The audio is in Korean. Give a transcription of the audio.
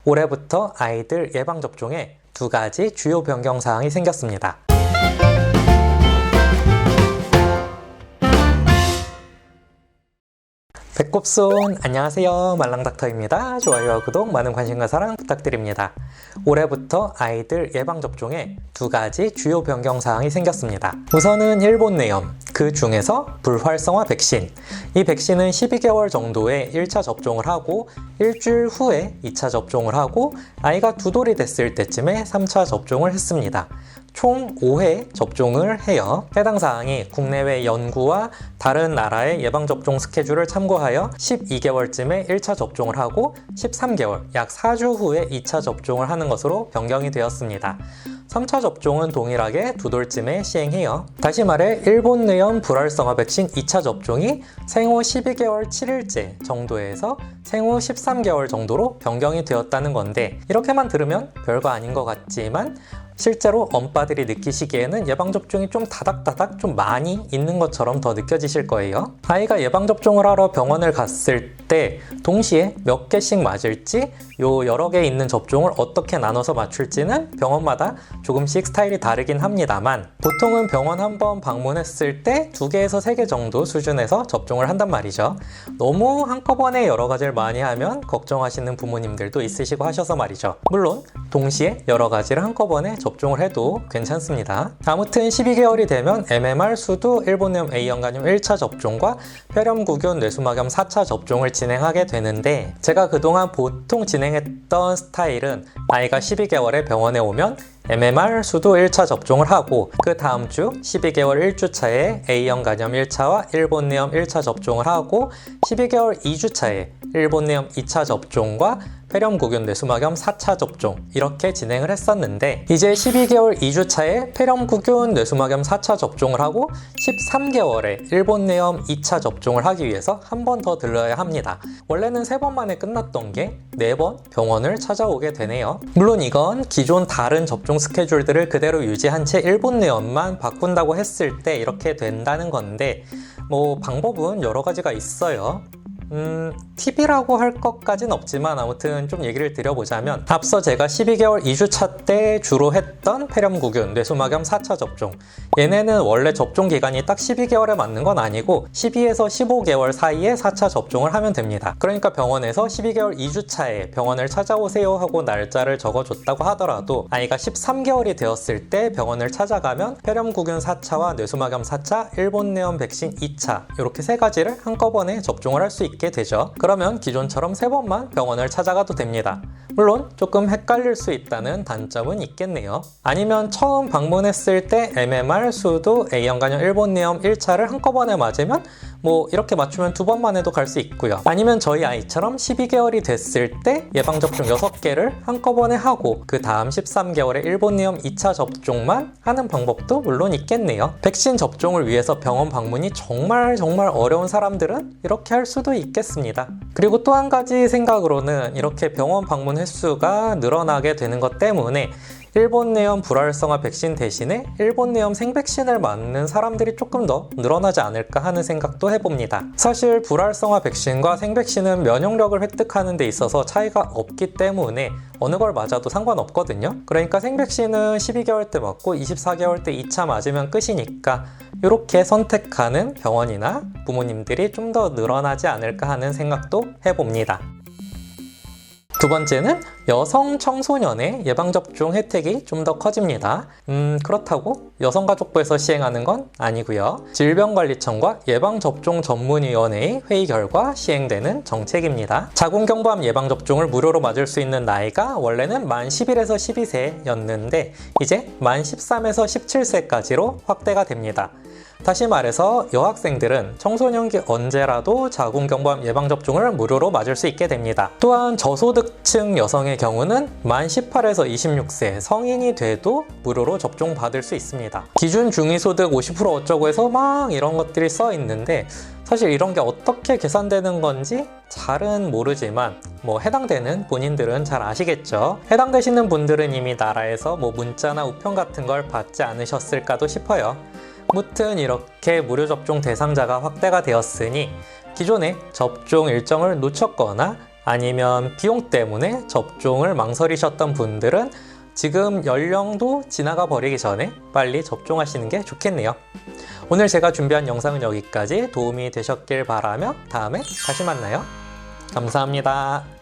올해부터 아이들 예방접종에 두 가지 주요 변경사항이 생겼습니다. 배꼽손 안녕하세요, 말랑닥터입니다. 좋아요와 구독, 많은 관심과 사랑 부탁드립니다. 올해부터 아이들 예방접종에 두 가지 주요 변경사항이 생겼습니다. 우선은 일본 내염, 그 중에서 불활성화 백신. 이 백신은 12개월 정도에 1차 접종을 하고 일주일 후에 2차 접종을 하고 아이가 두 돌이 됐을 때쯤에 3차 접종을 했습니다. 총 5회 접종을 해요. 해당 사항이 국내외 연구와 다른 나라의 예방접종 스케줄을 참고하여 12개월쯤에 1차 접종을 하고 13개월, 약 4주 후에 2차 접종을 하는 것으로 변경이 되었습니다. 3차 접종은 동일하게 두 돌쯤에 시행해요. 다시 말해 일본 내염 불활성화 백신 2차 접종이 생후 12개월 7일째 정도에서 생후 13개월 정도로 변경이 되었다는 건데, 이렇게만 들으면 별거 아닌 것 같지만 실제로 엄빠들이 느끼시기에는 예방접종이 좀 다닥다닥 좀 많이 있는 것처럼 더 느껴지실 거예요. 아이가 예방접종을 하러 병원을 갔을 때 동시에 몇 개씩 맞을지, 요 여러 개 있는 접종을 어떻게 나눠서 맞출지는 병원마다 조금씩 스타일이 다르긴 합니다만, 보통은 병원 한번 방문했을 때 2개에서 3개 정도 수준에서 접종을 한단 말이죠. 너무 한꺼번에 여러 가지를 많이 하면 걱정하시는 부모님들도 있으시고 하셔서 말이죠. 물론 동시에 여러 가지를 한꺼번에 접종을 해도 괜찮습니다. 아무튼 12개월이 되면 MMR, 수두, 일본염 A형 간염 1차 접종과 폐렴구균, 뇌수막염 4차 접종을 진행하게 되는데, 제가 그동안 보통 진행했던 스타일은 아이가 12개월에 병원에 오면 MMR, 수두 1차 접종을 하고 그 다음 주 12개월 1주차에 A형 간염 1차와 일본내염 1차 접종을 하고 12개월 2주차에 일본내염 2차 접종과 폐렴구균, 뇌수막염 4차 접종, 이렇게 진행을 했었는데, 이제 12개월 2주차에 폐렴구균, 뇌수막염 4차 접종을 하고 13개월에 일본내염 2차 접종을 하기 위해서 한 번 더 들러야 합니다. 원래는 3번 만에 끝났던 게 4번 병원을 찾아오게 되네요. 물론 이건 기존 다른 접종 스케줄들을 그대로 유지한 채 일본내염만 바꾼다고 했을 때 이렇게 된다는 건데, 방법은 여러 가지가 있어요. 팁이라고 할 것까진 없지만 아무튼 좀 얘기를 드려보자면, 앞서 제가 12개월 2주차 때 주로 했던 폐렴구균, 뇌수막염 4차 접종, 얘네는 원래 접종 기간이 딱 12개월에 맞는 건 아니고 12에서 15개월 사이에 4차 접종을 하면 됩니다. 그러니까 병원에서 12개월 2주차에 병원을 찾아오세요 하고 날짜를 적어줬다고 하더라도 아이가 13개월이 되었을 때 병원을 찾아가면 폐렴구균 4차와 뇌수막염 4차, 일본내염 백신 2차, 이렇게 3가지를 한꺼번에 접종을 할 수 있게 되죠. 그러면 기존처럼 3번만 병원을 찾아가도 됩니다. 물론 조금 헷갈릴 수 있다는 단점은 있겠네요. 아니면 처음 방문했을 때 MMR, 수두, A형 간염 일본내염 1차를 한꺼번에 맞으면 이렇게 맞추면 2번만 해도 갈 수 있고요. 아니면 저희 아이처럼 12개월이 됐을 때 예방접종 6개를 한꺼번에 하고 그 다음 13개월에 일본내염 2차 접종만 하는 방법도 물론 있겠네요. 백신 접종을 위해서 병원 방문이 정말 어려운 사람들은 이렇게 할 수도 있겠습니다. 그리고 또 한 가지 생각으로는 이렇게 병원 방문 횟수가 늘어나게 되는 것 때문에 일본내염 불활성화 백신 대신에 일본내염 생백신을 맞는 사람들이 조금 더 늘어나지 않을까 하는 생각도 해봅니다. 사실 불활성화 백신과 생백신은 면역력을 획득하는 데 있어서 차이가 없기 때문에 어느 걸 맞아도 상관없거든요. 그러니까 생백신은 12개월 때 맞고 24개월 때 2차 맞으면 끝이니까 이렇게 선택하는 병원이나 부모님들이 좀 더 늘어나지 않을까 하는 생각도 해봅니다. 두 번째는 여성 청소년의 예방접종 혜택이 좀 더 커집니다. 그렇다고 여성가족부에서 시행하는 건 아니고요. 질병관리청과 예방접종전문위원회의 회의 결과 시행되는 정책입니다. 자궁경부암 예방접종을 무료로 맞을 수 있는 나이가 원래는 만 11에서 12세였는데 이제 만 13에서 17세까지로 확대가 됩니다. 다시 말해서 여학생들은 청소년기 언제라도 자궁경부암 예방접종을 무료로 맞을 수 있게 됩니다. 또한 저소득층 여성의 경우는 만 18에서 26세 성인이 돼도 무료로 접종받을 수 있습니다. 기준 중위소득 50% 어쩌고 해서 막 이런 것들이 써 있는데 사실 이런 게 어떻게 계산되는 건지 잘은 모르지만 해당되는 본인들은 잘 아시겠죠. 해당되시는 분들은 이미 나라에서 문자나 우편 같은 걸 받지 않으셨을까도 싶어요. 무튼 이렇게 무료 접종 대상자가 확대가 되었으니 기존에 접종 일정을 놓쳤거나 아니면 비용 때문에 접종을 망설이셨던 분들은 지금 연령도 지나가 버리기 전에 빨리 접종하시는 게 좋겠네요. 오늘 제가 준비한 영상은 여기까지. 도움이 되셨길 바라며 다음에 다시 만나요. 감사합니다.